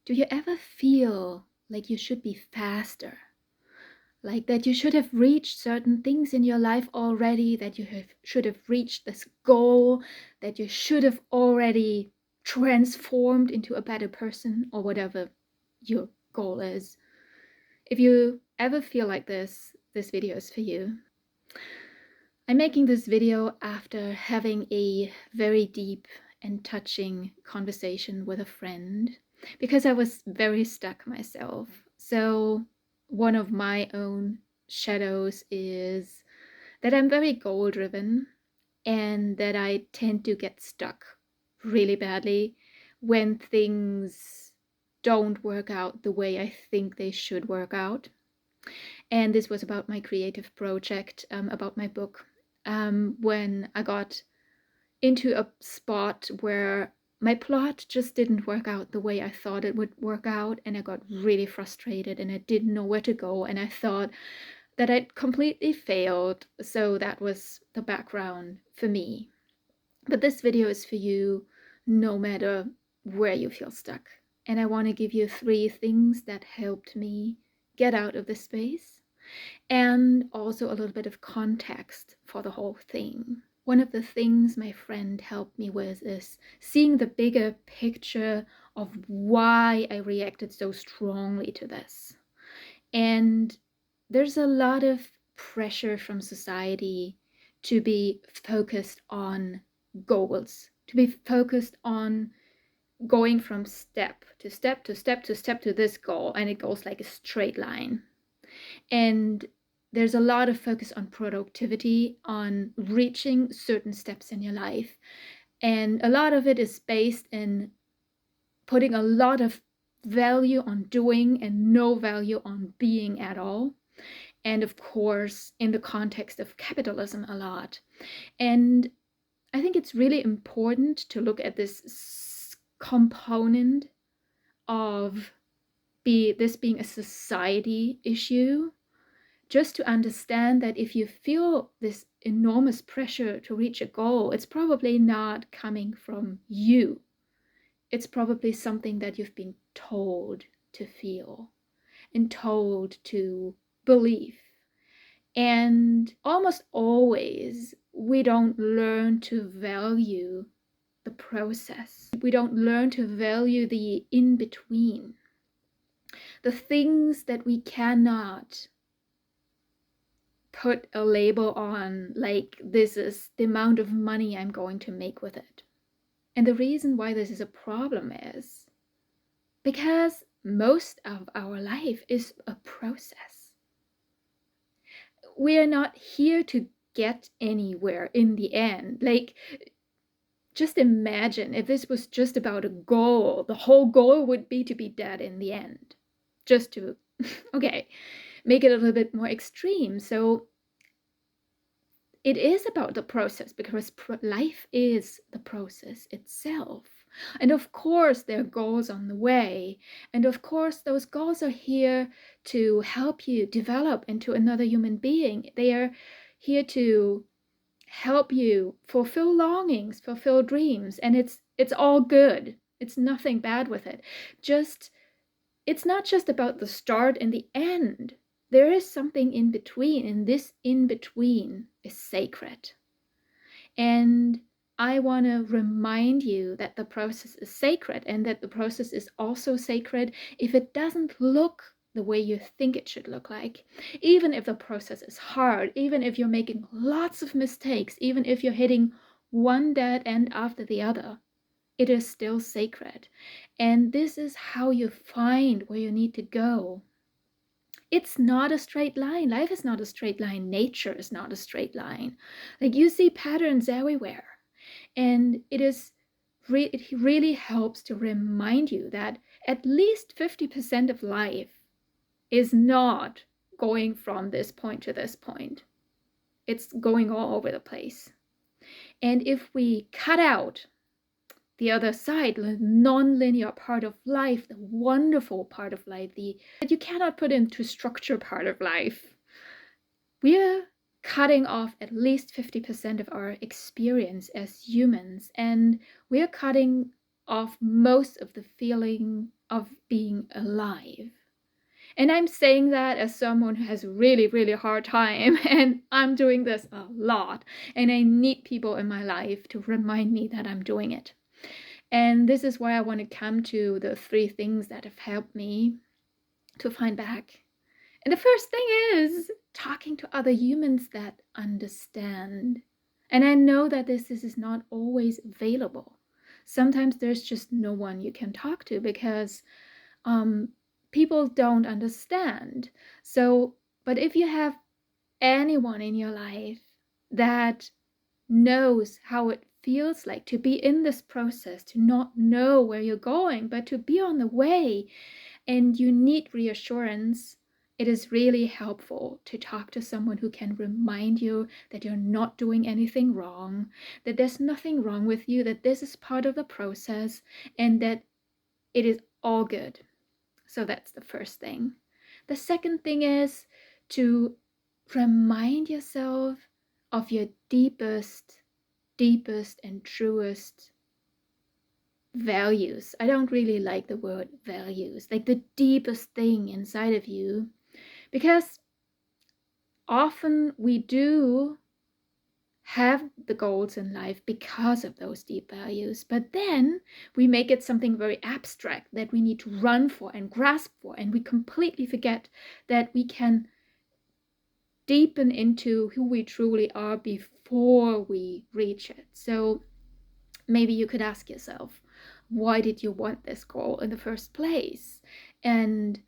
Do you ever feel like you should be faster? Like that you should have reached certain things in your life already, that should have reached this goal, that you should have already transformed into a better person, or whatever your goal is. If you ever feel like this video is for you. I'm making this video after having a very deep and touching conversation with a friend, because I was very stuck myself. So one of my own shadows is that I'm very goal driven, and that I tend to get stuck really badly when things don't work out the way I think they should work out. And this was about my creative project, about my book. When I got into a spot where my plot just didn't work out the way I thought it would work out, and I got really frustrated and I didn't know where to go, and I thought that I'd completely failed. So that was the background for me. But this video is for you no matter where you feel stuck. And I want to give you 3 things that helped me get out of this space, and also a little bit of context for the whole thing. One of the things my friend helped me with is seeing the bigger picture of why I reacted so strongly to this. And there's a lot of pressure from society to be focused on goals, to be focused on going from step to step to step to step to this goal, and it goes like a straight line. And there's a lot of focus on productivity, on reaching certain steps in your life. And a lot of it is based in putting a lot of value on doing and no value on being at all. And of course, in the context of capitalism, a lot. And I think it's really important to look at this component of this being a society issue, just to understand that if you feel this enormous pressure to reach a goal, it's probably not coming from you. It's probably something that you've been told to feel and told to believe. And almost always, we don't learn to value the process. We don't learn to value the in-between, the things that we cannot put a label on, like this is the amount of money I'm going to make with it. And the reason why this is a problem is because most of our life is a process. We are not here to get anywhere in the end. Like, just imagine if this was just about a goal. The whole goal would be to be dead in the end. Just to, okay, make it a little bit more extreme. So it is about the process, because life is the process itself. And of course, there are goals on the way. And of course, those goals are here to help you develop into another human being. They are here to help you fulfill longings, fulfill dreams. And it's all good. It's nothing bad with it. It's not just about the start and the end. There is something in between, and this in between is sacred. And I want to remind you that the process is sacred, and that the process is also sacred if it doesn't look the way you think it should look like. Even if the process is hard, even if you're making lots of mistakes, even if you're hitting one dead end after the other, it is still sacred. And this is how you find where you need to go. It's not a straight line. Life is not a straight line. Nature is not a straight line. Like, you see patterns everywhere. And it really helps to remind you that at least 50% of life is not going from this point to this point. It's going all over the place. And if we cut out the other side, the non-linear part of life, the wonderful part of life, that you cannot put into structure part of life, we're cutting off at least 50% of our experience as humans, and we're cutting of most of the feeling of being alive. And I'm saying that as someone who has really, really hard time, and I'm doing this a lot, and I need people in my life to remind me that I'm doing it. And this is why I want to come to the 3 things that have helped me to find back. And the first thing is talking to other humans that understand. And I know that this is not always available. Sometimes there's just no one you can talk to because people don't understand. So, but if you have anyone in your life that knows how it feels like to be in this process, to not know where you're going, but to be on the way, and you need reassurance, it is really helpful to talk to someone who can remind you that you're not doing anything wrong, that there's nothing wrong with you, that this is part of the process, and that it is all good. So that's the first thing. The second thing is to remind yourself of your deepest and truest values. I don't really like the word values, like the deepest thing inside of you, because often we do have the goals in life because of those deep values, but then we make it something very abstract that we need to run for and grasp for, and we completely forget that we can deepen into who we truly are before we reach it. So maybe you could ask yourself, why did you want this goal in the first place? And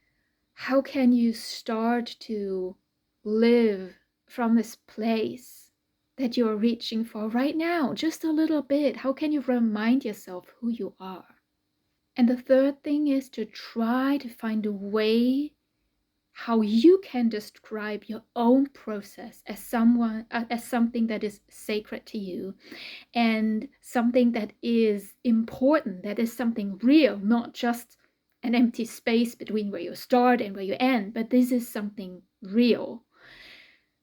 how can you start to live from this place that you're reaching for right now, just a little bit? How can you remind yourself who you are? And the third thing is to try to find a way how you can describe your own process as something that is sacred to you, and something that is important, that is something real, not just an empty space between where you start and where you end, but this is something real.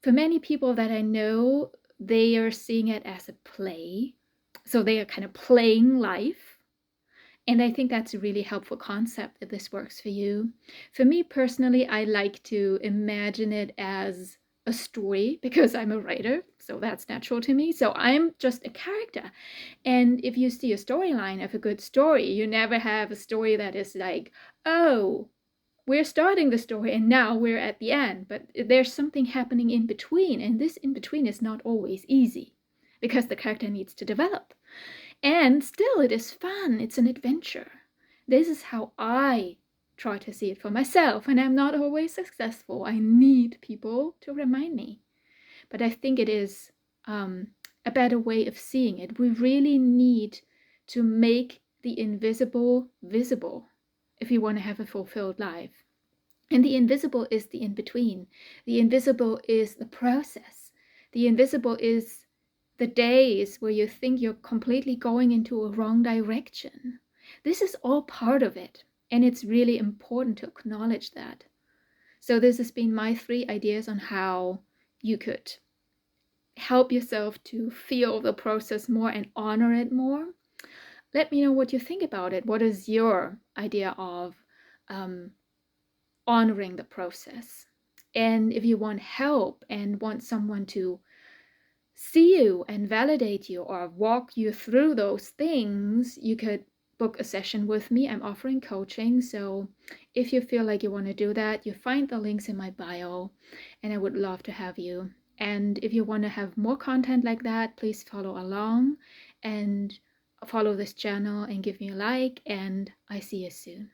For many people that I know, they are seeing it as a play. So they are kind of playing life. And I think that's a really helpful concept if this works for you. For me personally, I like to imagine it as a story because I'm a writer, so that's natural to me. So I'm just a character. And if you see a storyline of a good story, you never have a story that is like, oh, we're starting the story and now we're at the end. But there's something happening in between, and this in between is not always easy because the character needs to develop. And still, it is fun. It's an adventure. This is how I try to see it for myself, and I'm not always successful. I need people to remind me. But I think it is a better way of seeing it. We really need to make the invisible visible if you want to have a fulfilled life. And the invisible is the in-between. The invisible is the process. The invisible is the days where you think you're completely going into a wrong direction. This is all part of it, and it's really important to acknowledge that. So this has been my 3 ideas on how you could help yourself to feel the process more and honor it more. Let me know what you think about it. What is your idea of honoring the process? And if you want help and want someone to see you and validate you or walk you through those things, you could book a session with me. I'm offering coaching. So if you feel like you want to do that, you find the links in my bio, and I would love to have you. And if you want to have more content like that, please follow along and follow this channel and give me a like, and I see you soon.